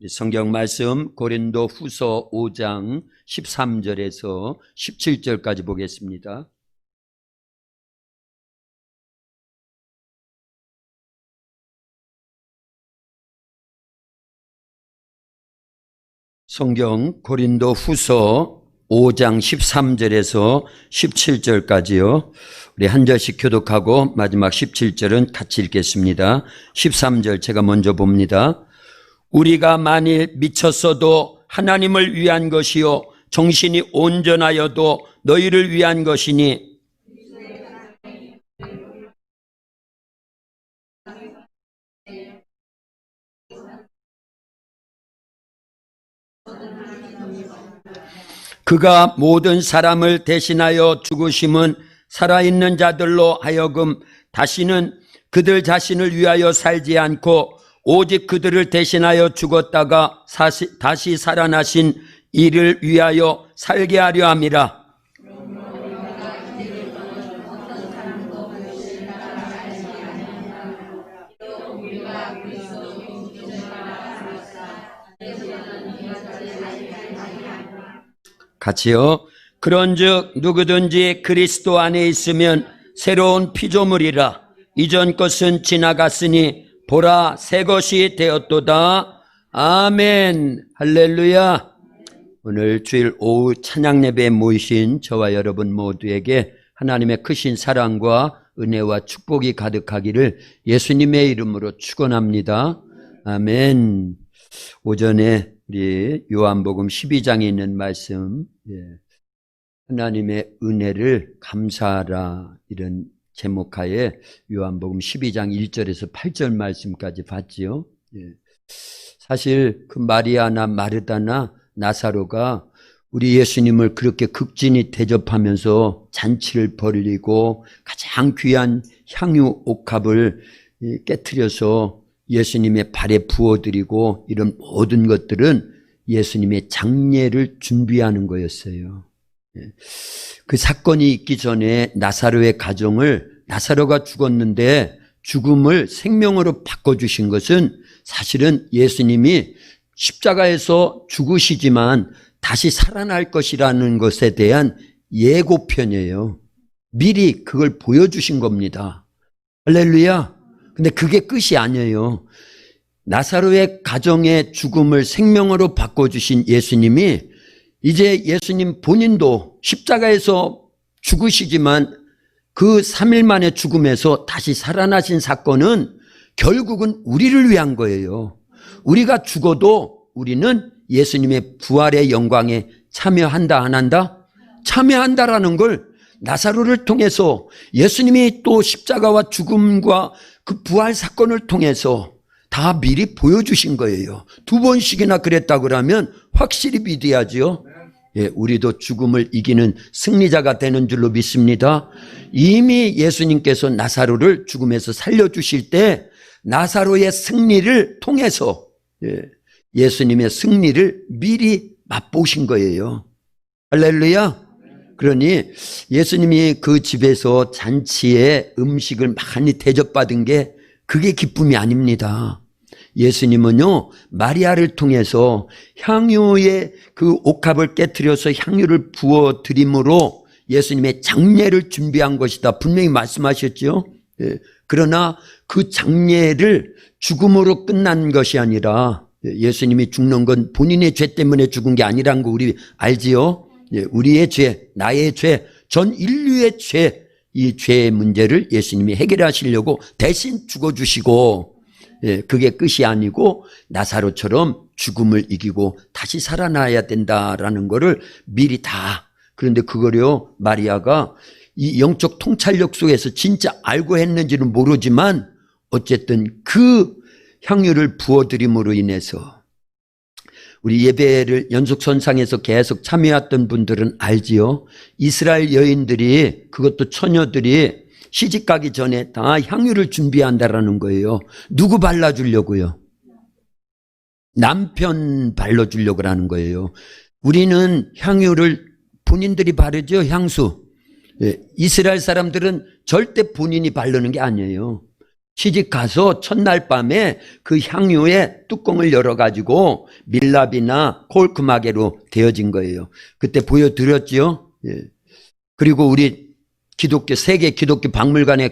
성경 말씀 고린도 후서 5장 13절에서 17절까지 보겠습니다. 성경 고린도 후서 5장 13절에서 17절까지요. 우리 한 절씩 교독하고 마지막 17절은 같이 읽겠습니다. 13절 제가 먼저 봅니다. 우리가 만일 미쳤어도 하나님을 위한 것이요 정신이 온전하여도 너희를 위한 것이니 그가 모든 사람을 대신하여 죽으심은 살아있는 자들로 하여금 다시는 그들 자신을 위하여 살지 않고 오직 그들을 대신하여 죽었다가 다시 살아나신 이를 위하여 살게 하려 함이라. 같이요. 그런즉 누구든지 그리스도 안에 있으면 새로운 피조물이라. 이전 것은 지나갔으니 보라 새 것이 되었도다. 아멘. 할렐루야. 오늘 주일 오후 찬양 예배에 모이신 저와 여러분 모두에게 하나님의 크신 사랑과 은혜와 축복이 가득하기를 예수님의 이름으로 축원합니다. 아멘. 오전에 우리 요한복음 12장에 있는 말씀, 하나님의 은혜를 감사하라, 이런 제목하에 요한복음 12장 1절에서 8절 말씀까지 봤지요. 사실 그 마리아나 마르다나 나사로가 우리 예수님을 그렇게 극진히 대접하면서 잔치를 벌이고 가장 귀한 향유 옥합을 깨트려서 예수님의 발에 부어드리고 이런 모든 것들은 예수님의 장례를 준비하는 거였어요. 그 사건이 있기 전에 나사로의 가정을, 나사로가 죽었는데 죽음을 생명으로 바꿔주신 것은 사실은 예수님이 십자가에서 죽으시지만 다시 살아날 것이라는 것에 대한 예고편이에요. 미리 그걸 보여주신 겁니다. 할렐루야. 근데 그게 끝이 아니에요. 나사로의 가정의 죽음을 생명으로 바꿔주신 예수님이 이제 예수님 본인도 십자가에서 죽으시지만 그 3일 만에 죽음에서 다시 살아나신 사건은 결국은 우리를 위한 거예요. 우리가 죽어도 우리는 예수님의 부활의 영광에 참여한다 안 한다? 참여한다라는 걸 나사로를 통해서 예수님이 또 십자가와 죽음과 그 부활 사건을 통해서 다 미리 보여주신 거예요. 2번씩이나 그랬다 그러면 확실히 믿어야죠. 우리도 죽음을 이기는 승리자가 되는 줄로 믿습니다. 이미 예수님께서 나사로를 죽음에서 살려주실 때 나사로의 승리를 통해서 예수님의 승리를 미리 맛보신 거예요. 할렐루야. 그러니 예수님이 그 집에서 잔치에 음식을 많이 대접받은 게 그게 기쁨이 아닙니다. 예수님은요, 마리아를 통해서 향유의 그 옥합을 깨트려서 향유를 부어 드림으로 예수님의 장례를 준비한 것이다. 분명히 말씀하셨죠. 그러나 그 장례를 죽음으로 끝난 것이 아니라 예수님이 죽는 건 본인의 죄 때문에 죽은 게 아니라는 거 우리 알지요? 우리의 죄, 나의 죄, 전 인류의 죄, 이 죄의 문제를 예수님이 해결하시려고 대신 죽어주시고, 그게 끝이 아니고 나사로처럼 죽음을 이기고 다시 살아나야 된다라는 거를 미리 다. 그런데 그거를요, 마리아가 이 영적 통찰력 속에서 진짜 알고 했는지는 모르지만 어쨌든 그 향유를 부어드림으로 인해서 우리 예배를 연속선상에서 계속 참여했던 분들은 알지요. 이스라엘 여인들이, 그것도 처녀들이 시집가기 전에 다 향유를 준비한다라는 거예요. 누구 발라주려고요? 남편 발라주려고 하는 거예요. 우리는 향유를 본인들이 바르죠. 향수. 이스라엘 사람들은 절대 본인이 바르는 게 아니에요. 시집 가서 첫날 밤에 그 향유의 뚜껑을 열어가지고 밀랍이나 콜크마개로 되어진 거예요. 그때 보여드렸죠. 예. 그리고 우리 세계 기독교 박물관에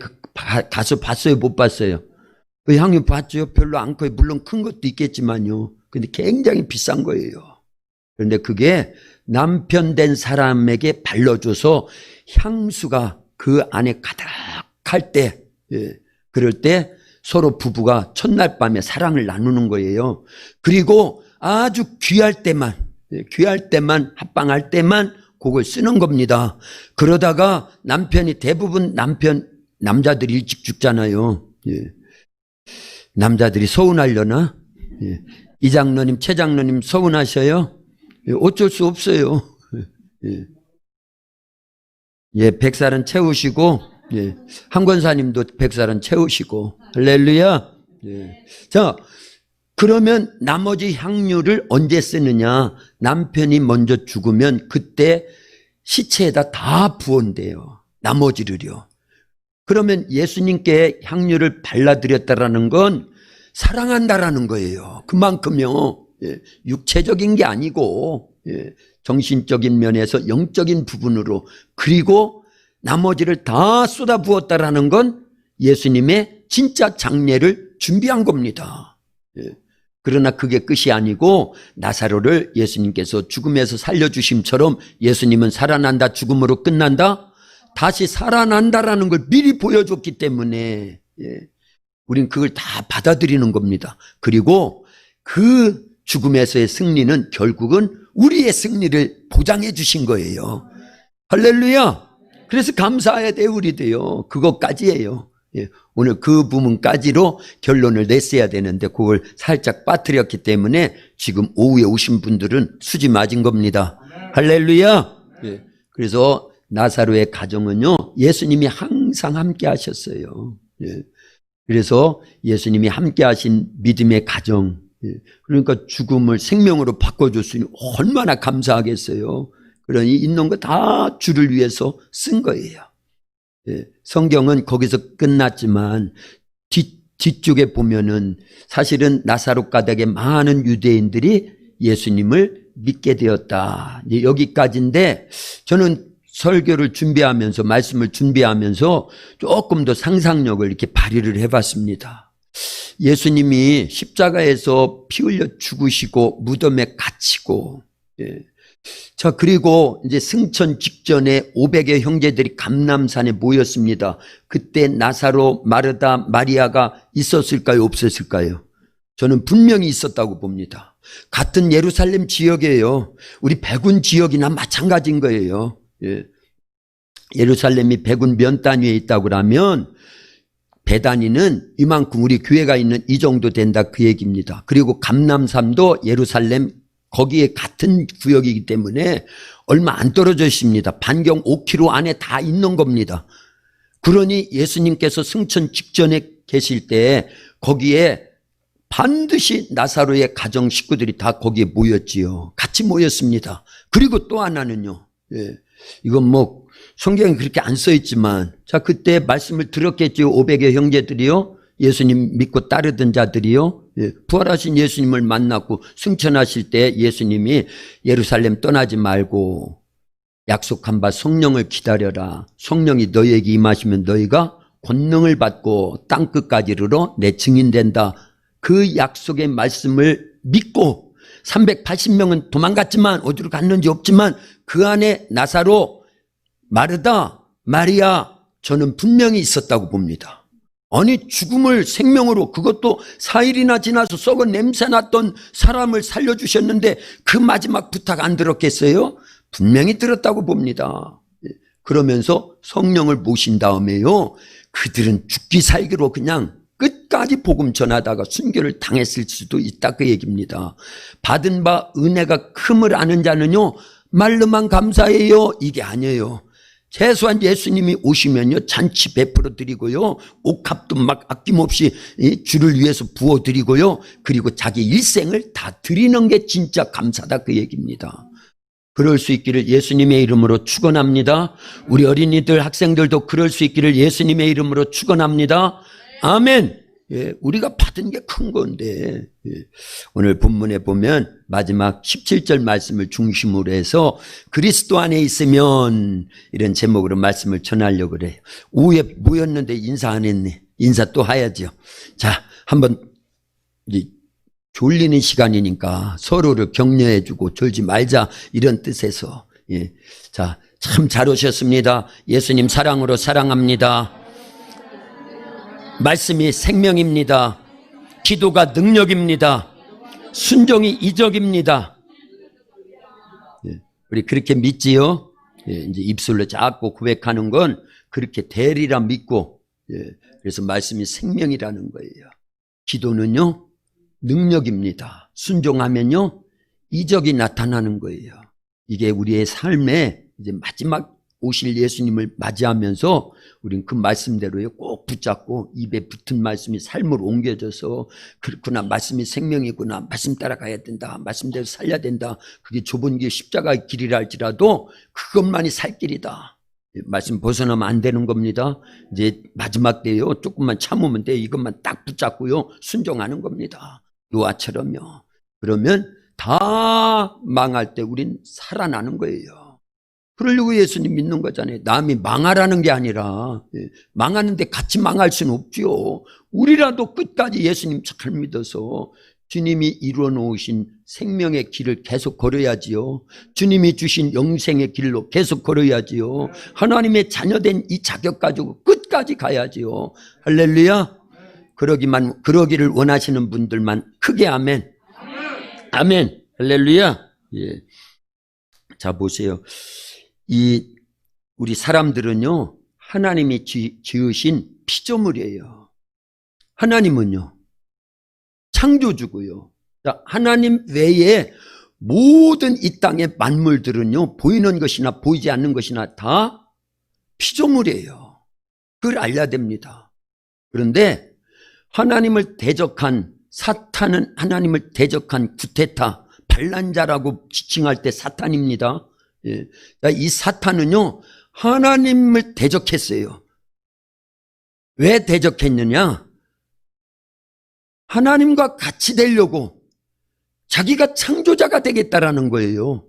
가서 봤어요? 못 봤어요? 그 향유 봤죠? 별로 안 커요. 물론 큰 것도 있겠지만요. 근데 굉장히 비싼 거예요. 그런데 그게 남편 된 사람에게 발라줘서 향수가 그 안에 가득할 때, 예, 그럴 때 서로 부부가 첫날 밤에 사랑을 나누는 거예요. 그리고 아주 귀할 때만 합방할 때만 그걸 쓰는 겁니다. 그러다가 대부분 남자들이 일찍 죽잖아요. 예. 남자들이 서운하려나? 예. 이 장로님, 최 장로님 서운하셔요? 예. 어쩔 수 없어요. 예. 예, 100살은 채우시고, 예. 한 권사님도 100살은 채우시고, 할렐루야. 예. 자, 그러면 나머지 향유를 언제 쓰느냐? 남편이 먼저 죽으면 그때 시체에다 다 부온대요. 나머지를요. 그러면 예수님께 향유를 발라드렸다라는 건 사랑한다라는 거예요. 그만큼요. 예, 육체적인 게 아니고, 예, 정신적인 면에서 영적인 부분으로, 그리고 나머지를 다 쏟아부었다라는 건 예수님의 진짜 장례를 준비한 겁니다. 예. 그러나 그게 끝이 아니고 나사로를 예수님께서 죽음에서 살려주심처럼 예수님은 살아난다, 죽음으로 끝난다, 다시 살아난다라는 걸 미리 보여줬기 때문에, 예, 우린 그걸 다 받아들이는 겁니다. 그리고 그 죽음에서의 승리는 결국은 우리의 승리를 보장해 주신 거예요. 할렐루야. 그래서 감사해야 돼요. 우리도요. 그것까지예요. 예, 오늘 그 부분까지로 결론을 냈어야 되는데 그걸 살짝 빠뜨렸기 때문에 지금 오후에 오신 분들은 수지 맞은 겁니다. 할렐루야. 예, 그래서 나사로의 가정은요, 예수님이 항상 함께 하셨어요. 예, 그래서 예수님이 함께 하신 믿음의 가정, 예, 그러니까 죽음을 생명으로 바꿔줬으니 얼마나 감사하겠어요. 그러니 있는 거 다 주를 위해서 쓴 거예요. 예, 성경은 거기서 끝났지만 뒤쪽에 보면은 사실은 나사로 가닥에 많은 유대인들이 예수님을 믿게 되었다. 여기까지인데 저는 설교를 준비하면서, 말씀을 준비하면서 조금 더 상상력을 이렇게 발휘를 해봤습니다. 예수님이 십자가에서 피 흘려 죽으시고 무덤에 갇히고, 예. 자, 그리고 이제 승천 직전에 500여 형제들이 감람산에 모였습니다. 그때 나사로, 마르다, 마리아가 있었을까요? 없었을까요? 저는 분명히 있었다고 봅니다. 같은 예루살렘 지역이에요. 우리 백운 지역이나 마찬가지인 거예요. 예. 예루살렘이 백운 면 단위에 있다고 그러면 배 단위는 이만큼 우리 교회가 있는 이 정도 된다, 그 얘기입니다. 그리고 감람산도 예루살렘 거기에 같은 구역이기 때문에 얼마 안 떨어져 있습니다. 반경 5km 안에 다 있는 겁니다. 그러니 예수님께서 승천 직전에 계실 때 거기에 반드시 나사로의 가정 식구들이 다 거기에 모였지요. 같이 모였습니다. 그리고 또 하나는요, 예, 이건 뭐 성경에 그렇게 안 써 있지만, 자, 그때 말씀을 들었겠죠. 500여 형제들이요, 예수님 믿고 따르던 자들이요, 예, 부활하신 예수님을 만났고 승천하실 때 예수님이 예루살렘 떠나지 말고 약속한 바 성령을 기다려라. 성령이 너희에게 임하시면 너희가 권능을 받고 땅끝까지 이르러 내 증인된다. 그 약속의 말씀을 믿고 380명은 도망갔지만, 어디로 갔는지 없지만 그 안에 나사로, 마르다, 마리아, 저는 분명히 있었다고 봅니다. 아니, 죽음을 생명으로, 그것도 4일이나 지나서 썩어 냄새났던 사람을 살려주셨는데 그 마지막 부탁 안 들었겠어요? 분명히 들었다고 봅니다. 그러면서 성령을 모신 다음에요, 그들은 죽기 살기로 그냥 끝까지 복음 전하다가 순교를 당했을 수도 있다, 그 얘기입니다. 받은 바 은혜가 큼을 아는 자는요, 말로만 감사해요, 이게 아니에요. 최소한 예수님이 오시면요, 잔치 베풀어 드리고요, 옥합도 막 아낌없이 주를 위해서 부어 드리고요, 그리고 자기 일생을 다 드리는 게 진짜 감사다, 그 얘기입니다. 그럴 수 있기를 예수님의 이름으로 축원합니다. 우리 어린이들, 학생들도 그럴 수 있기를 예수님의 이름으로 축원합니다. 아멘. 예, 우리가 받은 게 큰 건데, 예. 오늘 본문에 보면 마지막 17절 말씀을 중심으로 해서 그리스도 안에 있으면 이런 제목으로 말씀을 전하려고 그래요. 오후에 모였는데 인사 안 했네. 인사 또 해야죠. 자, 한번 이제 졸리는 시간이니까 서로를 격려해주고 졸지 말자 이런 뜻에서, 예. 자, 참 잘 오셨습니다. 예수님 사랑으로 사랑합니다. 말씀이 생명입니다. 기도가 능력입니다. 순종이 이적입니다. 예, 우리 그렇게 믿지요? 예, 이제 입술로 자꾸 고백하는 건 그렇게 되리라 믿고, 예, 그래서 말씀이 생명이라는 거예요. 기도는요, 능력입니다. 순종하면요, 이적이 나타나는 거예요. 이게 우리의 삶에 이제 마지막 오실 예수님을 맞이하면서 우린 그 말씀대로요 꼭 붙잡고 입에 붙은 말씀이 삶으로 옮겨져서 그렇구나, 말씀이 생명이구나, 말씀 따라가야 된다, 말씀대로 살려야 된다, 그게 좁은 길 십자가의 길이라 할지라도 그것만이 살 길이다, 말씀 벗어나면 안 되는 겁니다. 이제 마지막 때요 조금만 참으면 돼. 이것만 딱 붙잡고요 순종하는 겁니다. 노아처럼요. 그러면 다 망할 때 우린 살아나는 거예요. 그러려고 예수님 믿는 거잖아요. 남이 망하라는 게 아니라, 망하는데 같이 망할 수는 없죠. 우리라도 끝까지 예수님 잘 믿어서 주님이 이루어 놓으신 생명의 길을 계속 걸어야지요. 주님이 주신 영생의 길로 계속 걸어야지요. 하나님의 자녀된 이 자격 가지고 끝까지 가야지요. 할렐루야. 그러기를 원하시는 분들만 크게 아멘. 아멘. 할렐루야. 예. 자, 보세요. 우리 사람들은요, 하나님이 지으신 피조물이에요. 하나님은요, 창조주고요. 자, 하나님 외에 모든 이 땅의 만물들은요, 보이는 것이나 보이지 않는 것이나 다 피조물이에요. 그걸 알아야 됩니다. 그런데 하나님을 대적한 사탄은 하나님을 대적한 구테타, 반란자라고 지칭할 때 사탄입니다. 예. 이 사탄은요, 하나님을 대적했어요. 왜 대적했느냐? 하나님과 같이 되려고 자기가 창조자가 되겠다라는 거예요.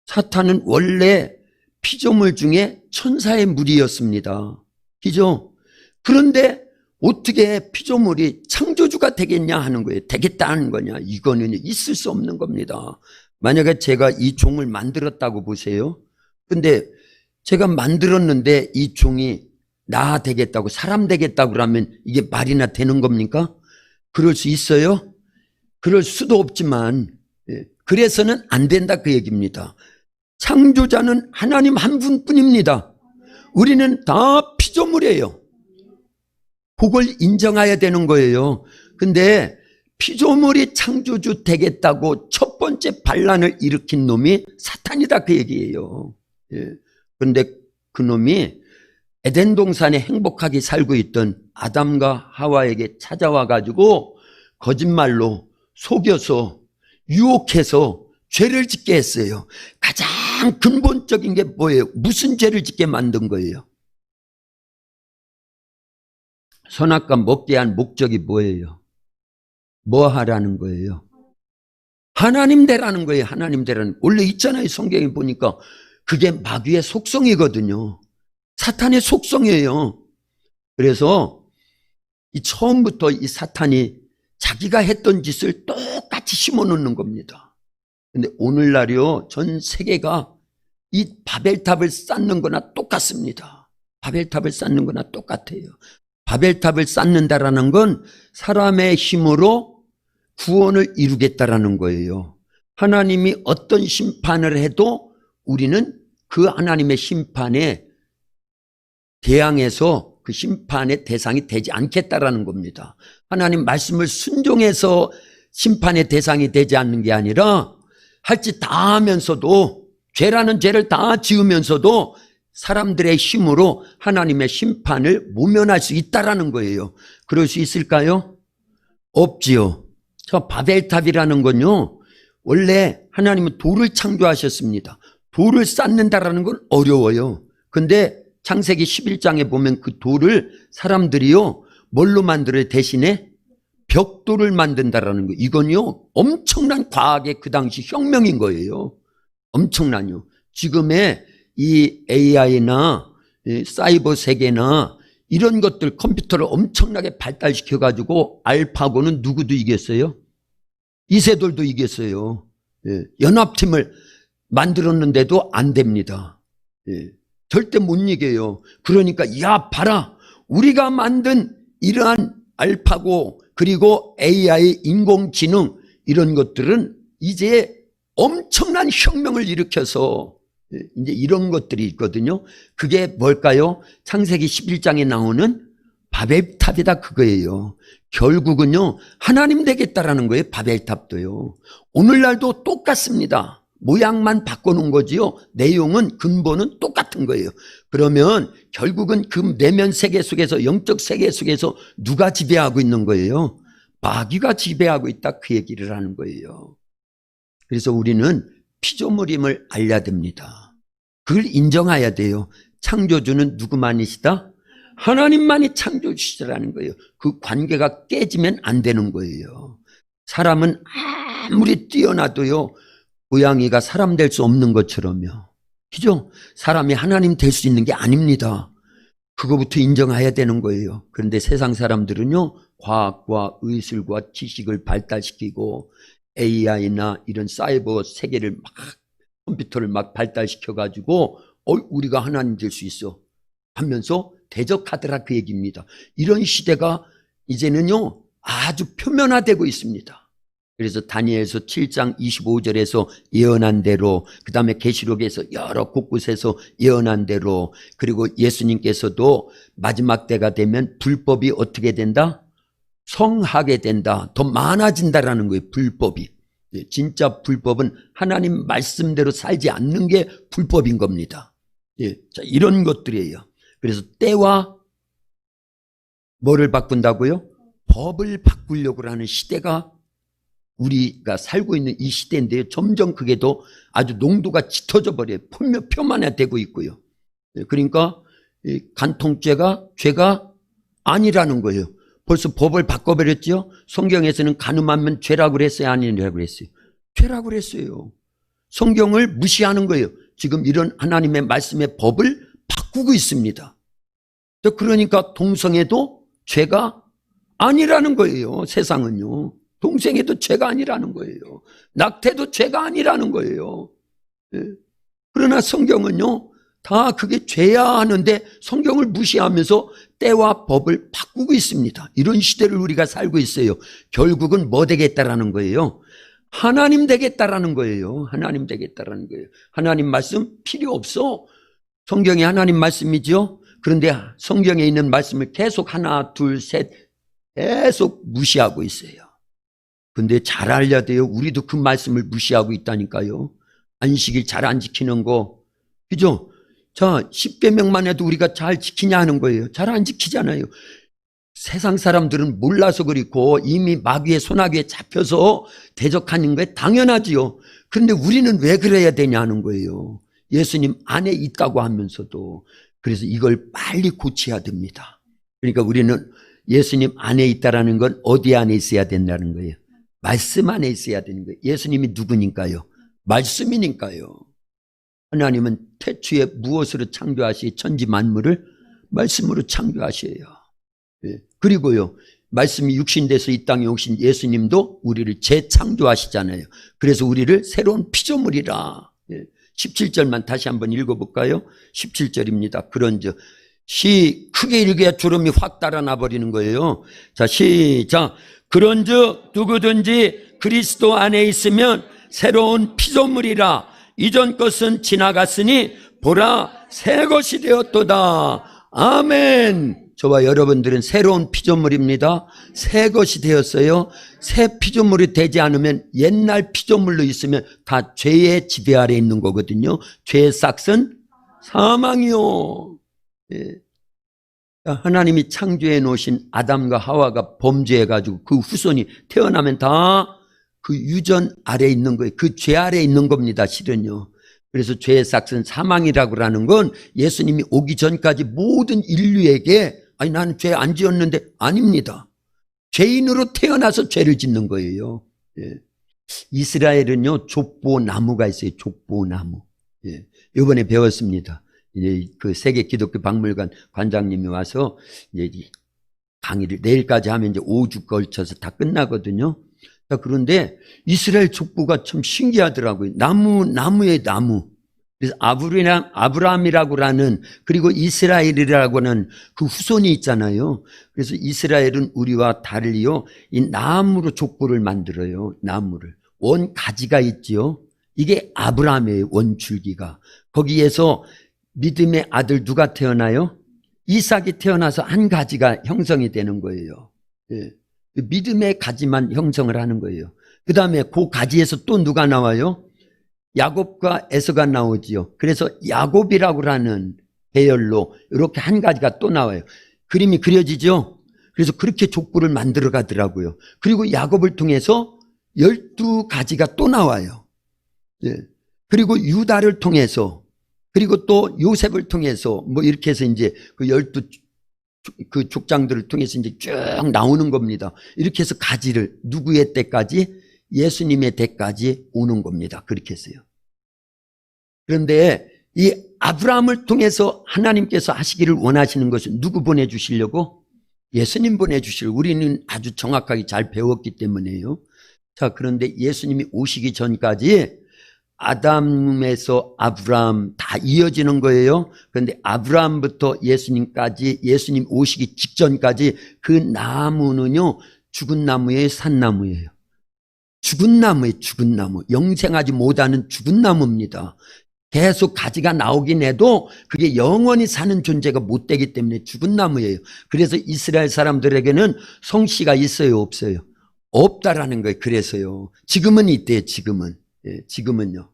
사탄은 원래 피조물 중에 천사의 무리였습니다. 그죠? 그런데 어떻게 피조물이 창조주가 되겠냐 하는 거예요. 되겠다는 거냐? 이거는 있을 수 없는 겁니다. 만약에 제가 이 종을 만들었다고 보세요. 근데 제가 만들었는데 이 종이 나 되겠다고, 사람 되겠다고 그러면 이게 말이나 되는 겁니까? 그럴 수 있어요? 그럴 수도 없지만, 그래서는 안 된다 그 얘기입니다. 창조자는 하나님 한 분뿐입니다. 우리는 다 피조물이에요. 그걸 인정해야 되는 거예요. 근데 피조물이 창조주 되겠다고 첫 번째 반란을 일으킨 놈이 사탄이다 그 얘기예요. 예. 그런데 그 놈이 에덴 동산에 행복하게 살고 있던 아담과 하와에게 찾아와 가지고 거짓말로 속여서 유혹해서 죄를 짓게 했어요. 가장 근본적인 게 뭐예요? 무슨 죄를 짓게 만든 거예요? 선악과 먹게 한 목적이 뭐예요? 뭐 하라는 거예요? 하나님 되라는 거예요. 하나님 되라는. 원래 있잖아요. 성경에 보니까 그게 마귀의 속성이거든요. 사탄의 속성이에요. 그래서 처음부터 이 사탄이 자기가 했던 짓을 똑같이 심어놓는 겁니다. 근데 오늘날이요, 전 세계가 이 바벨탑을 쌓는 거나 똑같습니다. 바벨탑을 쌓는 거나 똑같아요. 바벨탑을 쌓는다라는 건 사람의 힘으로 구원을 이루겠다라는 거예요. 하나님이 어떤 심판을 해도 우리는 그 하나님의 심판에 대항해서 그 심판의 대상이 되지 않겠다라는 겁니다. 하나님 말씀을 순종해서 심판의 대상이 되지 않는 게 아니라 할 짓 다 하면서도, 죄라는 죄를 다 지으면서도 사람들의 힘으로 하나님의 심판을 모면할 수 있다라는 거예요. 그럴 수 있을까요? 없지요. 저 바벨탑이라는 건요, 원래 하나님은 돌을 창조하셨습니다. 돌을 쌓는다라는 건 어려워요. 근데 창세기 11장에 보면 그 돌을 사람들이요, 뭘로 만들어요? 대신에 벽돌을 만든다라는 거예요. 이건요, 엄청난 과학의 그 당시 혁명인 거예요. 엄청난요. 지금의 이 AI나 사이버 세계나 이런 것들 컴퓨터를 엄청나게 발달시켜가지고 알파고는 누구도 이겼어요? 이세돌도 이겼어요. 연합팀을 만들었는데도 안 됩니다. 절대 못 이겨요. 그러니까 야 봐라, 우리가 만든 이러한 알파고 그리고 AI 인공지능 이런 것들은 이제 엄청난 혁명을 일으켜서 이제 이런 것들이 있거든요. 그게 뭘까요? 창세기 11장에 나오는 바벨탑이다 그거예요. 결국은요, 하나님 되겠다라는 거예요. 바벨탑도요. 오늘날도 똑같습니다. 모양만 바꿔놓은 거지요. 내용은 근본은 똑같은 거예요. 그러면 결국은 그 내면 세계 속에서, 영적 세계 속에서 누가 지배하고 있는 거예요? 마귀가 지배하고 있다 그 얘기를 하는 거예요. 그래서 우리는 피조물임을 알려야 됩니다. 그걸 인정해야 돼요. 창조주는 누구만이시다? 하나님만이 창조주시라는 거예요. 그 관계가 깨지면 안 되는 거예요. 사람은 아무리 뛰어나도요, 고양이가 사람 될 수 없는 것처럼요. 그죠? 사람이 하나님 될 수 있는 게 아닙니다. 그거부터 인정해야 되는 거예요. 그런데 세상 사람들은요, 과학과 의술과 지식을 발달시키고 AI나 이런 사이버 세계를 막, 컴퓨터를 막 발달시켜가지고 우리가 하나님 될 수 있어 하면서 대적하더라 그 얘기입니다. 이런 시대가 이제는요 아주 표면화되고 있습니다. 그래서 다니엘서 7장 25절에서 예언한 대로, 그 다음에 계시록에서 여러 곳곳에서 예언한 대로, 그리고 예수님께서도 마지막 때가 되면 불법이 어떻게 된다? 성하게 된다. 더 많아진다라는 거예요. 불법이. 진짜 불법은 하나님 말씀대로 살지 않는 게 불법인 겁니다. 자, 이런 것들이에요. 그래서 때와 뭐를 바꾼다고요? 법을 바꾸려고 하는 시대가 우리가 살고 있는 이 시대인데요. 점점 그게 더 아주 농도가 짙어져 버려요. 표면화되고 있고요. 그러니까 간통죄가 죄가 아니라는 거예요. 벌써 법을 바꿔버렸죠. 성경에서는 간음하면 죄라고 그랬어요? 아니라고 그랬어요? 죄라고 그랬어요. 성경을 무시하는 거예요. 지금 이런 하나님의 말씀의 법을 바꾸고 있습니다. 그러니까 동성애도 죄가 아니라는 거예요. 세상은요. 동성애도 죄가 아니라는 거예요. 낙태도 죄가 아니라는 거예요. 그러나 성경은요, 다 그게 죄야 하는데 성경을 무시하면서 때와 법을 바꾸고 있습니다. 이런 시대를 우리가 살고 있어요. 결국은 뭐 되겠다라는 거예요? 하나님 되겠다라는 거예요. 하나님 되겠다라는 거예요. 하나님 말씀 필요 없어. 성경이 하나님 말씀이죠. 그런데 성경에 있는 말씀을 계속 하나, 둘, 셋 계속 무시하고 있어요. 근데 잘 알려야 돼요. 우리도 그 말씀을 무시하고 있다니까요. 안식일 잘 안 지키는 거. 그죠? 자, 10계명만 해도 우리가 잘 지키냐 하는 거예요. 잘 안 지키잖아요. 세상 사람들은 몰라서 그렇고 이미 마귀의 손아귀에 잡혀서 대적하는 게 당연하지요. 그런데 우리는 왜 그래야 되냐 하는 거예요. 예수님 안에 있다고 하면서도. 그래서 이걸 빨리 고쳐야 됩니다. 그러니까 우리는 예수님 안에 있다라는 건 어디 안에 있어야 된다는 거예요? 말씀 안에 있어야 되는 거예요. 예수님이 누구니까요? 말씀이니까요. 하나님은 태초에 무엇으로 창조하시? 천지 만물을 말씀으로 창조하셔요. 그리고요, 말씀이 육신돼서 이 땅에 오신 예수님도 우리를 재창조하시잖아요. 그래서 우리를 새로운 피조물이라. 17절만 다시 한번 읽어볼까요? 17절입니다. 그런즉 크게 읽어야 주름이 확 달아나 버리는 거예요. 자, 시작. 그런즉 누구든지 그리스도 안에 있으면 새로운 피조물이라. 이전 것은 지나갔으니 보라 새 것이 되었도다. 아멘. 저와 여러분들은 새로운 피조물입니다. 새 것이 되었어요. 새 피조물이 되지 않으면 옛날 피조물로 있으면 다 죄의 지배 아래 있는 거거든요. 죄의 싹은 사망이요. 하나님이 창조해 놓으신 아담과 하와가 범죄해가지고 그 후손이 태어나면 다 그 유전 아래 있는 거예요. 그 죄 아래 있는 겁니다. 실은요. 그래서 죄의 싹은 사망이라고 하는 건 예수님이 오기 전까지 모든 인류에게 아니 나는 죄 안 지었는데 아닙니다. 죄인으로 태어나서 죄를 짓는 거예요. 예. 이스라엘은요 족보나무가 있어요. 족보나무. 예. 이번에 배웠습니다. 이제 그 세계 기독교 박물관 관장님이 와서 이제 강의를 내일까지 하면 이제 5주 걸쳐서 다 끝나거든요. 자, 그런데 이스라엘 족보가 참 신기하더라고요. 나무의 나무. 그래서 아브라함이라고 하는 그리고 이스라엘이라고 하는 그 후손이 있잖아요. 그래서 이스라엘은 우리와 달리요 이 나무로 족보를 만들어요. 나무를. 원 가지가 있지요. 이게 아브라함의 원줄기가. 거기에서 믿음의 아들 누가 태어나요? 이삭이 태어나서 한 가지가 형성이 되는 거예요. 예. 믿음의 가지만 형성을 하는 거예요. 그 다음에 그 가지에서 또 누가 나와요? 야곱과 에서가 나오지요. 그래서 야곱이라고 하는 배열로 이렇게 한 가지가 또 나와요. 그림이 그려지죠. 그래서 그렇게 족보를 만들어 가더라고요. 그리고 야곱을 통해서 12가지가 또 나와요. 예. 그리고 유다를 통해서 그리고 또 요셉을 통해서 뭐 이렇게 해서 이제 그 12 그 족장들을 통해서 이제 쭉 나오는 겁니다. 이렇게 해서 가지를 누구의 때까지? 예수님의 때까지 오는 겁니다. 그렇게 했어요. 그런데 이 아브라함을 통해서 하나님께서 하시기를 원하시는 것은 누구 보내주시려고? 예수님 보내주시려고. 우리는 아주 정확하게 잘 배웠기 때문에요. 자, 그런데 예수님이 오시기 전까지 아담에서 아브라함 다 이어지는 거예요. 그런데 아브라함부터 예수님까지, 예수님 오시기 직전까지 그 나무는요 죽은 나무예요, 산 나무예요? 죽은 나무예요. 죽은 나무. 영생하지 못하는 죽은 나무입니다. 계속 가지가 나오긴 해도 그게 영원히 사는 존재가 못 되기 때문에 죽은 나무예요. 그래서 이스라엘 사람들에게는 성씨가 있어요, 없어요? 없다라는 거예요. 그래서요. 지금은 있대요. 지금은. 예, 지금은요.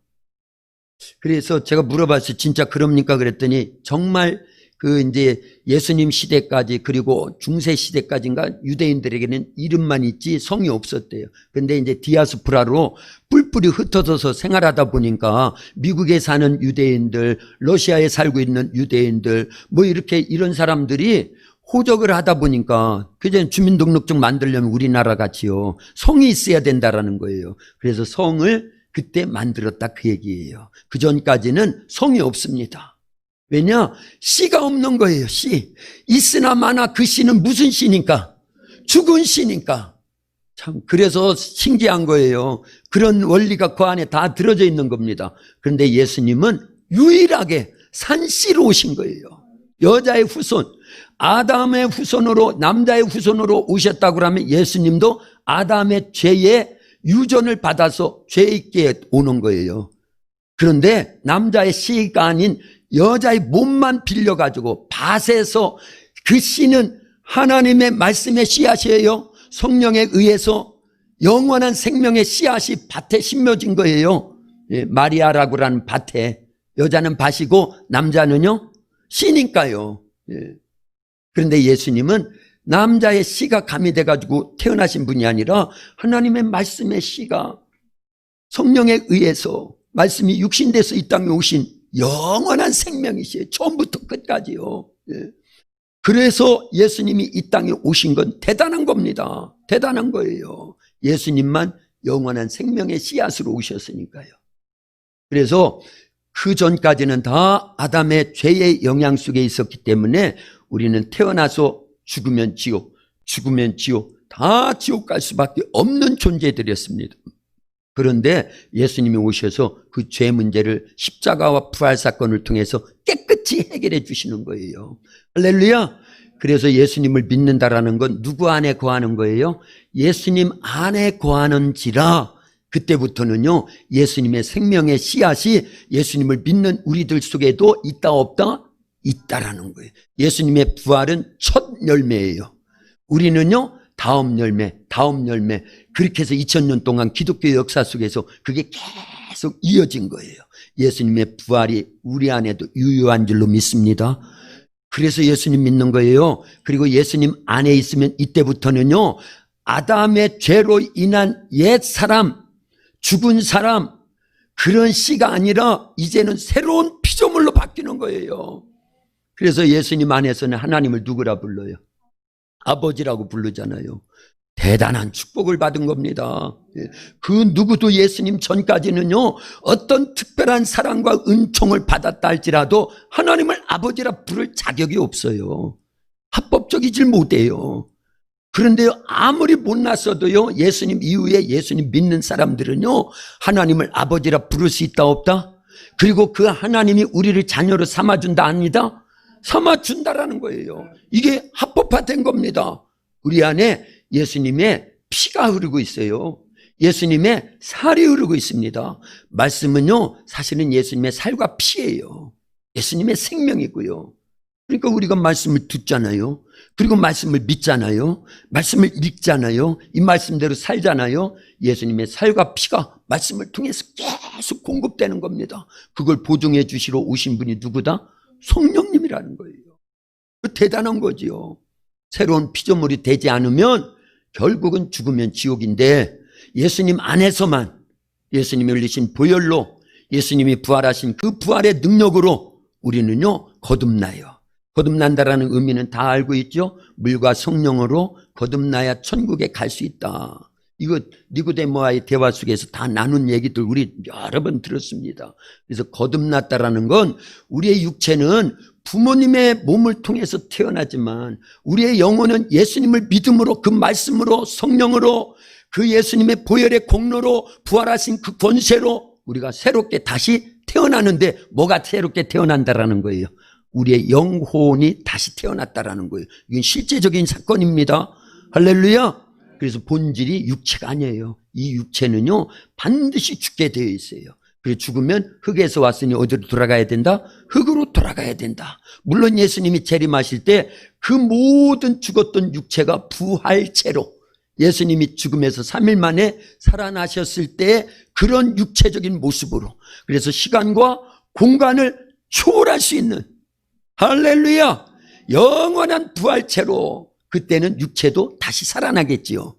그래서 제가 물어봤어요. 진짜 그럽니까? 그랬더니 정말 그 이제 예수님 시대까지 그리고 중세 시대까지인가 유대인들에게는 이름만 있지 성이 없었대요. 근데 이제 디아스포라로 뿔뿔이 흩어져서 생활하다 보니까 미국에 사는 유대인들, 러시아에 살고 있는 유대인들 뭐 이렇게 이런 사람들이 호적을 하다 보니까 그제 주민등록증 만들려면 우리나라 같이요 성이 있어야 된다라는 거예요. 그래서 성을 그때 만들었다 그 얘기예요. 그 전까지는 성이 없습니다. 왜냐? 씨가 없는 거예요. 씨. 있으나 마나 그 씨는 무슨 씨니까? 죽은 씨니까. 참 그래서 신기한 거예요. 그런 원리가 그 안에 다 들어져 있는 겁니다. 그런데 예수님은 유일하게 산씨로 오신 거예요. 여자의 후손, 아담의 후손으로 남자의 후손으로 오셨다고 하면 예수님도 아담의 죄의 유전을 받아서 죄 있게 오는 거예요. 그런데 남자의 씨가 아닌 여자의 몸만 빌려가지고 밭에서 그 씨는 하나님의 말씀의 씨앗이에요. 성령에 의해서 영원한 생명의 씨앗이 밭에 심겨진 거예요. 예, 마리아라고 하는 밭에. 여자는 밭이고 남자는요 씨니까요. 예. 그런데 예수님은 남자의 씨가 가미돼가지고 태어나신 분이 아니라 하나님의 말씀의 씨가 성령에 의해서 말씀이 육신돼서 이 땅에 오신 영원한 생명이시에요. 처음부터 끝까지요. 예. 그래서 예수님이 이 땅에 오신 건 대단한 겁니다. 대단한 거예요. 예수님만 영원한 생명의 씨앗으로 오셨으니까요. 그래서 그 전까지는 다 아담의 죄의 영향 속에 있었기 때문에 우리는 태어나서 죽으면 지옥, 죽으면 지옥, 다 지옥 갈 수밖에 없는 존재들이었습니다. 그런데 예수님이 오셔서 그 죄 문제를 십자가와 부활 사건을 통해서 깨끗이 해결해 주시는 거예요. 할렐루야. 그래서 예수님을 믿는다라는 건 누구 안에 거하는 거예요? 예수님 안에 거하는지라. 그때부터는요 예수님의 생명의 씨앗이 예수님을 믿는 우리들 속에도 있다 없다? 있다라는 거예요. 예수님의 부활은 첫 열매예요. 우리는요 다음 열매, 다음 열매. 그렇게 해서 2000년 동안 기독교 역사 속에서 그게 계속 이어진 거예요. 예수님의 부활이 우리 안에도 유효한 줄로 믿습니다. 그래서 예수님 믿는 거예요. 그리고 예수님 안에 있으면 이때부터는요 아담의 죄로 인한 옛 사람, 죽은 사람, 그런 씨가 아니라 이제는 새로운 피조물로 바뀌는 거예요. 그래서 예수님 안에서는 하나님을 누구라 불러요? 아버지라고 부르잖아요. 대단한 축복을 받은 겁니다. 그 누구도 예수님 전까지는요, 어떤 특별한 사랑과 은총을 받았다 할지라도 하나님을 아버지라 부를 자격이 없어요. 합법적이질 못해요. 그런데요, 아무리 못났어도요, 예수님 이후에 예수님 믿는 사람들은요, 하나님을 아버지라 부를 수 있다 없다? 그리고 그 하나님이 우리를 자녀로 삼아준다 아니다? 삼아준다라는 거예요. 이게 합법화된 겁니다. 우리 안에 예수님의 피가 흐르고 있어요. 예수님의 살이 흐르고 있습니다. 말씀은요, 사실은 예수님의 살과 피예요. 예수님의 생명이고요. 그러니까 우리가 말씀을 듣잖아요. 그리고 말씀을 믿잖아요. 말씀을 읽잖아요. 이 말씀대로 살잖아요. 예수님의 살과 피가 말씀을 통해서 계속 공급되는 겁니다. 그걸 보증해 주시러 오신 분이 누구다? 성령님이라는 거예요. 대단한 거지요. 새로운 피조물이 되지 않으면 결국은 죽으면 지옥인데, 예수님 안에서만, 예수님이 흘리신 보혈로, 예수님이 부활하신 그 부활의 능력으로 우리는요, 거듭나요. 거듭난다라는 의미는 다 알고 있죠? 물과 성령으로 거듭나야 천국에 갈 수 있다. 이거 니고데모와의 대화 속에서 다 나눈 얘기들 우리 여러 번 들었습니다. 그래서 거듭났다라는 건, 우리의 육체는 부모님의 몸을 통해서 태어나지만 우리의 영혼은 예수님을 믿음으로, 그 말씀으로, 성령으로, 그 예수님의 보혈의 공로로, 부활하신 그 권세로 우리가 새롭게 다시 태어나는데, 뭐가 새롭게 태어난다라는 거예요? 우리의 영혼이 다시 태어났다라는 거예요. 이건 실제적인 사건입니다. 할렐루야. 그래서 본질이 육체가 아니에요. 이 육체는요, 반드시 죽게 되어 있어요. 그래서 죽으면 흙에서 왔으니 어디로 돌아가야 된다? 흙으로 돌아가야 된다. 물론 예수님이 재림하실 때 그 모든 죽었던 육체가 부활체로, 예수님이 죽음에서 3일 만에 살아나셨을 때 그런 육체적인 모습으로, 그래서 시간과 공간을 초월할 수 있는, 할렐루야, 영원한 부활체로 그때는 육체도 다시 살아나겠지요.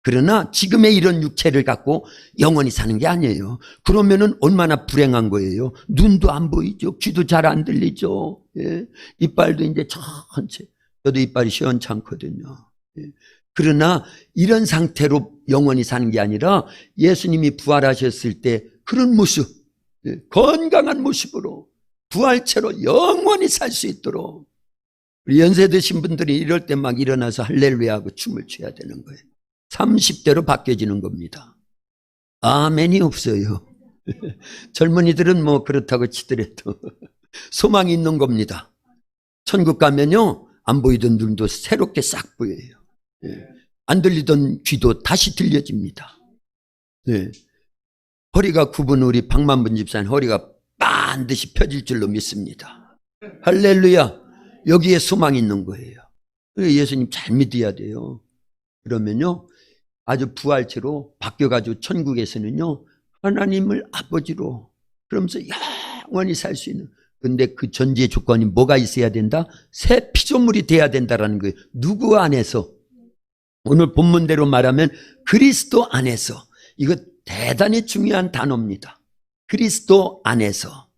그러나 지금의 이런 육체를 갖고 영원히 사는 게 아니에요. 그러면은 얼마나 불행한 거예요. 눈도 안 보이죠. 귀도 잘 안 들리죠. 예. 이빨도 이제 전체, 저도 이빨이 시원찮거든요. 예. 그러나 이런 상태로 영원히 사는 게 아니라 예수님이 부활하셨을 때 그런 모습, 예, 건강한 모습으로 부활체로 영원히 살 수 있도록, 우리 연세 드신 분들이 이럴 때 막 일어나서 할렐루야 하고 춤을 춰야 되는 거예요. 30대로 바뀌어지는 겁니다. 아멘이 없어요. 젊은이들은 뭐 그렇다고 치더라도 소망이 있는 겁니다. 천국 가면요, 안 보이던 눈도 새롭게 싹 보여요. 안 들리던 귀도 다시 들려집니다. 네. 허리가 굽은 우리 박만분 집사님 허리가 반드시 펴질 줄로 믿습니다. 할렐루야. 여기에 소망이 있는 거예요. 예수님 잘 믿어야 돼요. 그러면요, 아주 부활체로 바뀌어가지고 천국에서는요, 하나님을 아버지로, 그러면서 영원히 살 수 있는. 근데 그 전제 조건이 뭐가 있어야 된다? 새 피조물이 돼야 된다라는 거예요. 누구 안에서? 오늘 본문대로 말하면 그리스도 안에서. 이거 대단히 중요한 단어입니다. 그리스도 안에서.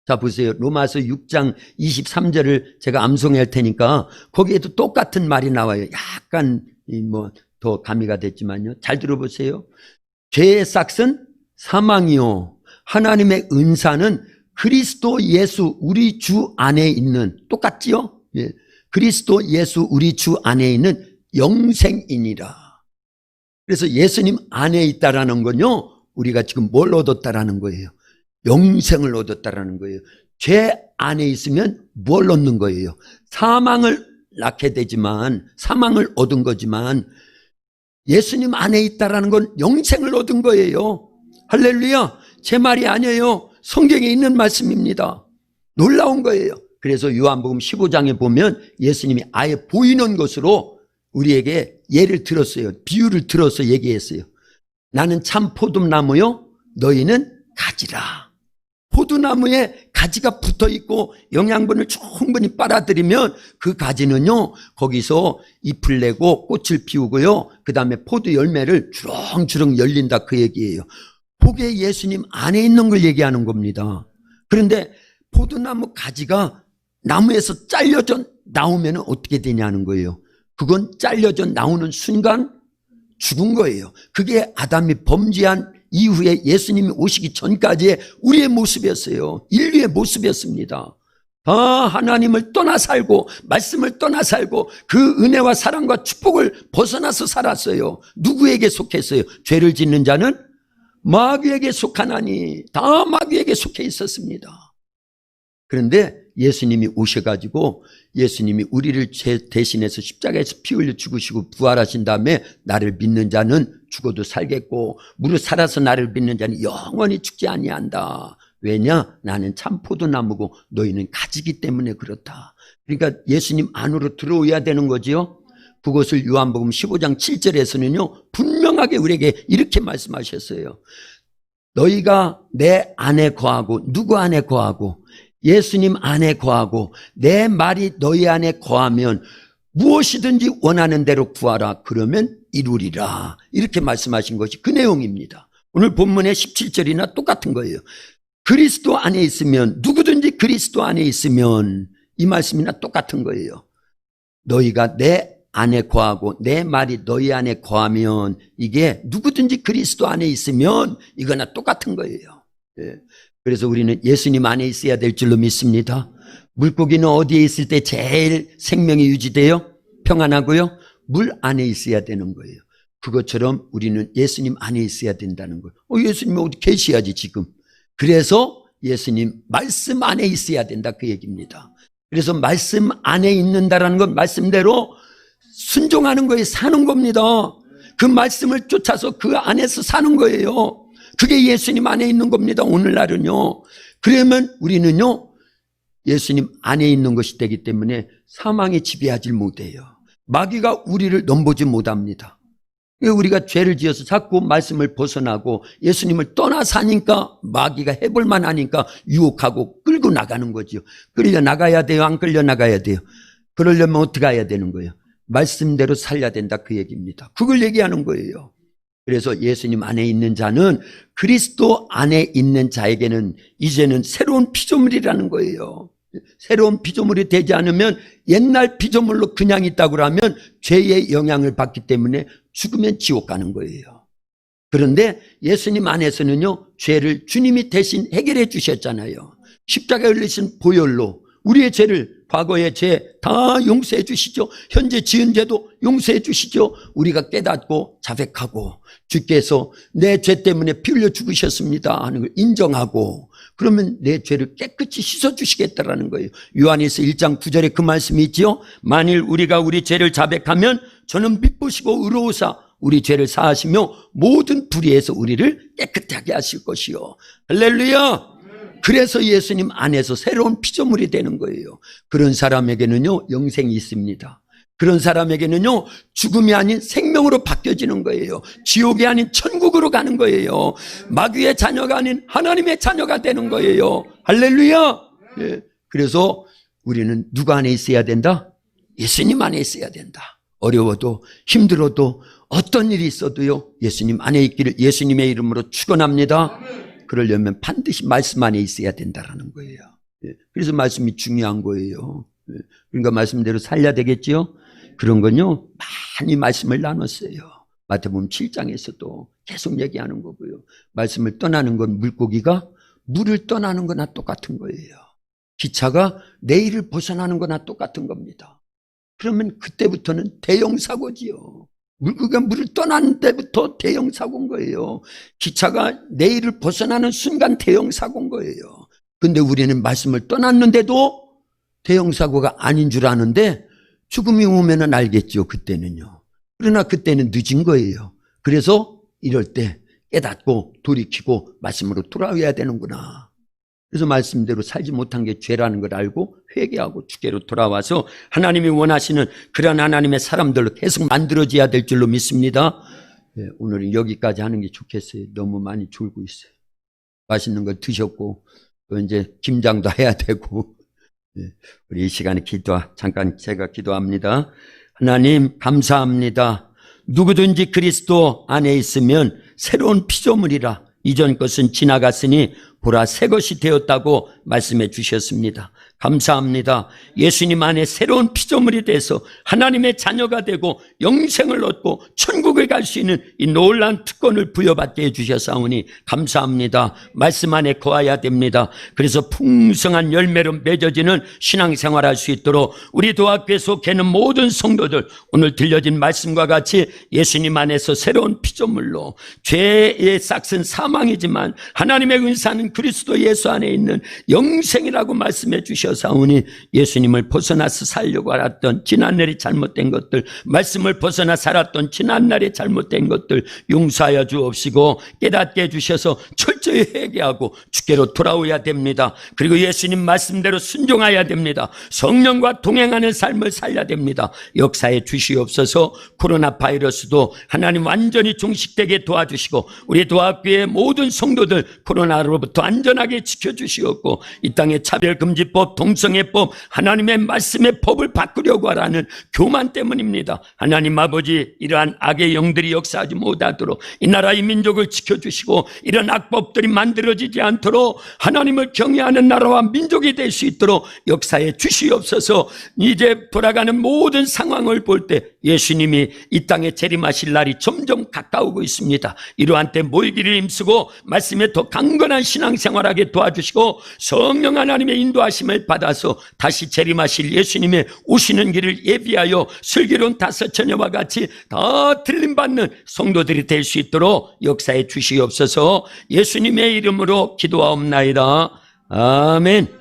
자, 보세요. 로마서 6장 23절을 제가 암송할 테니까 거기에도 똑같은 말이 나와요. 약간 더 가미가 됐지만요. 잘 들어보세요. 죄의 싹은 사망이요, 하나님의 은사는 그리스도 예수 우리 주 안에 있는, 똑같지요? 예. 그리스도 예수 우리 주 안에 있는 영생이니라. 그래서 예수님 안에 있다라는 건요, 우리가 지금 뭘 얻었다라는 거예요? 영생을 얻었다라는 거예요. 죄 안에 있으면 뭘 얻는 거예요? 사망을 낳게 되지만, 사망을 얻은 거지만, 예수님 안에 있다라는 건 영생을 얻은 거예요. 할렐루야. 제 말이 아니에요. 성경에 있는 말씀입니다. 놀라운 거예요. 그래서 요한복음 15장에 보면 예수님이 아예 보이는 것으로 우리에게 예를 들었어요. 비유를 들어서 얘기했어요. 나는 참 포도나무요, 너희는 가지라. 포도나무에 가지가 붙어있고 영양분을 충분히 빨아들이면 그 가지는요, 거기서 잎을 내고 꽃을 피우고요, 그 다음에 포도 열매를 주렁주렁 열린다, 그 얘기예요. 그게 예수님 안에 있는 걸 얘기하는 겁니다. 그런데 포도나무 가지가 나무에서 잘려져 나오면 어떻게 되냐는 거예요. 그건 잘려져 나오는 순간 죽은 거예요. 그게 아담이 범죄한 이후에 예수님이 오시기 전까지의 우리의 모습이었어요. 인류의 모습이었습니다. 다 하나님을 떠나 살고 말씀을 떠나 살고 그 은혜와 사랑과 축복을 벗어나서 살았어요. 누구에게 속했어요? 죄를 짓는 자는 마귀에게 속하나니. 다 마귀에게 속해 있었습니다. 그런데 예수님이 오셔가지고 예수님이 우리를 죄 대신해서 십자가에서 피 흘려 죽으시고 부활하신 다음에 나를 믿는 자는 죽어도 살겠고 무릇 살아서 나를 믿는 자는 영원히 죽지 아니한다. 왜냐? 나는 참 포도나무고 너희는 가지기 때문에 그렇다. 그러니까 예수님 안으로 들어오야 되는 거지요. 그것을 요한복음 15장 7절에서는요 분명하게 우리에게 이렇게 말씀하셨어요. 너희가 내 안에 거하고 누구 안에 거하고 예수님 안에 거하고 내 말이 너희 안에 거하면 무엇이든지 원하는 대로 구하라. 그러면 이루리라. 이렇게 말씀하신 것이 그 내용입니다. 오늘 본문의 17절이나 똑같은 거예요. 그리스도 안에 있으면 누구든지 그리스도 안에 있으면 이 말씀이나 똑같은 거예요. 너희가 내 안에 거하고 내 말이 너희 안에 거하면 이게 누구든지 그리스도 안에 있으면 이거나 똑같은 거예요. 그래서 우리는 예수님 안에 있어야 될 줄로 믿습니다. 물고기는 어디에 있을 때 제일 생명이 유지돼요? 평안하고요. 물 안에 있어야 되는 거예요. 그것처럼 우리는 예수님 안에 있어야 된다는 거예요. 예수님이 어디 계셔야지 지금. 그래서 예수님 말씀 안에 있어야 된다 그 얘기입니다. 그래서 말씀 안에 있는다라는 건 말씀대로 순종하는 거에 사는 겁니다. 그 말씀을 쫓아서 그 안에서 사는 거예요. 그게 예수님 안에 있는 겁니다. 오늘날은요. 그러면 우리는요 예수님 안에 있는 것이 되기 때문에 사망에 지배하지 못해요. 마귀가 우리를 넘보지 못합니다. 우리가 죄를 지어서 자꾸 말씀을 벗어나고 예수님을 떠나 사니까 마귀가 해볼만 하니까 유혹하고 끌고 나가는 거죠. 끌려 나가야 돼요? 안 끌려 나가야 돼요? 그러려면 어떻게 해야 되는 거예요? 말씀대로 살려야 된다 그 얘기입니다. 그걸 얘기하는 거예요. 그래서 예수님 안에 있는 자는 그리스도 안에 있는 자에게는 이제는 새로운 피조물이라는 거예요. 새로운 피조물이 되지 않으면 옛날 피조물로 그냥 있다고 하면 죄의 영향을 받기 때문에 죽으면 지옥 가는 거예요. 그런데 예수님 안에서는요 죄를 주님이 대신 해결해 주셨잖아요. 십자가에 흘리신 보혈로 우리의 죄를 과거의 죄 다 용서해 주시죠. 현재 지은 죄도 용서해 주시죠. 우리가 깨닫고 자백하고 주께서 내 죄 때문에 피 흘려 죽으셨습니다 하는 걸 인정하고 그러면 내 죄를 깨끗이 씻어주시겠다라는 거예요. 요한일서 1장 9절에 그 말씀이 있지요. 만일 우리가 우리 죄를 자백하면 저는 미쁘시고 의로우사 우리 죄를 사하시며 모든 불의에서 우리를 깨끗하게 하실 것이요. 할렐루야. 그래서 예수님 안에서 새로운 피조물이 되는 거예요. 그런 사람에게는요 영생이 있습니다. 그런 사람에게는요 죽음이 아닌 생명으로 바뀌어지는 거예요. 지옥이 아닌 천국으로 가는 거예요. 마귀의 자녀가 아닌 하나님의 자녀가 되는 거예요. 할렐루야. 예. 그래서 우리는 누구 안에 있어야 된다? 예수님 안에 있어야 된다. 어려워도 힘들어도 어떤 일이 있어도요 예수님 안에 있기를 예수님의 이름으로 축원합니다. 그러려면 반드시 말씀 안에 있어야 된다라는 거예요. 그래서 말씀이 중요한 거예요. 그러니까 말씀대로 살려야 되겠지요. 그런 건요 많이 말씀을 나눴어요. 마태복음 7장에서도 계속 얘기하는 거고요. 말씀을 떠나는 건 물고기가 물을 떠나는 거나 똑같은 거예요. 기차가 내일을 벗어나는 거나 똑같은 겁니다. 그러면 그때부터는 대형 사고지요. 물고기가 물을 떠나는 때부터 대형 사고인 거예요. 기차가 내일을 벗어나는 순간 대형 사고인 거예요. 근데 우리는 말씀을 떠났는데도 대형 사고가 아닌 줄 아는데 죽음이 오면은 알겠죠. 그때는요. 그러나 그때는 늦은 거예요. 그래서 이럴 때 깨닫고 돌이키고 말씀으로 돌아와야 되는구나. 그래서 말씀대로 살지 못한 게 죄라는 걸 알고 회개하고 주께로 돌아와서 하나님이 원하시는 그런 하나님의 사람들로 계속 만들어져야 될 줄로 믿습니다. 네, 오늘은 여기까지 하는 게 좋겠어요. 너무 많이 졸고 있어요. 맛있는 걸 드셨고 또 이제 김장도 해야 되고 네, 우리 이 시간에 잠깐 제가 기도합니다. 하나님 감사합니다. 누구든지 그리스도 안에 있으면 새로운 피조물이라 이전 것은 지나갔으니 보라 새 것이 되었다고 말씀해 주셨습니다. 감사합니다. 예수님 안에 새로운 피조물이 돼서 하나님의 자녀가 되고 영생을 얻고 천국에 갈 수 있는 이 놀라운 특권을 부여받게 해주셨사오니 감사합니다. 말씀 안에 거해야 됩니다. 그래서 풍성한 열매로 맺어지는 신앙생활할 수 있도록 우리 도학교에 속해있는 모든 성도들 오늘 들려진 말씀과 같이 예수님 안에서 새로운 피조물로 죄의 싹은 사망이지만 하나님의 은사는 그리스도 예수 안에 있는 영생이라고 말씀해 주셔사오니 예수님을 벗어나서 살려고 알았던 지난날이 잘못된 것들, 말씀을 벗어나 살았던 지난날의 잘못된 것들 용서하여 주옵시고 깨닫게 해주셔서 철저히 회개하고 주께로 돌아오야 됩니다. 그리고 예수님 말씀대로 순종해야 됩니다. 성령과 동행하는 삶을 살려야 됩니다. 역사에 주시옵소서. 코로나 바이러스도 하나님 완전히 종식되게 도와주시고 우리 도학교의 모든 성도들 코로나로부터 안전하게 지켜주시옵고 이 땅의 차별금지법, 동성애법, 하나님의 말씀의 법을 바꾸려고 하라는 교만 때문입니다. 하나님 아버지, 이러한 악의 영들이 역사하지 못하도록 이 나라 이 민족을 지켜주시고 이런 악법들이 만들어지지 않도록 하나님을 경외하는 나라와 민족이 될 수 있도록 역사에 주시옵소서. 이제 돌아가는 모든 상황을 볼 때 예수님이 이 땅에 재림하실 날이 점점 가까우고 있습니다. 이러한 때 모이기를 힘쓰고 말씀에 더 강건한 신앙생활하게 도와주시고 성령 하나님의 인도하심을 받아서 다시 재림하실 예수님의 오시는 길을 예비하여 슬기로운 다섯 처녀와 같이 다 들림받는 성도들이 될 수 있도록 역사에 주시옵소서. 예수님의 이름으로 기도하옵나이다. 아멘.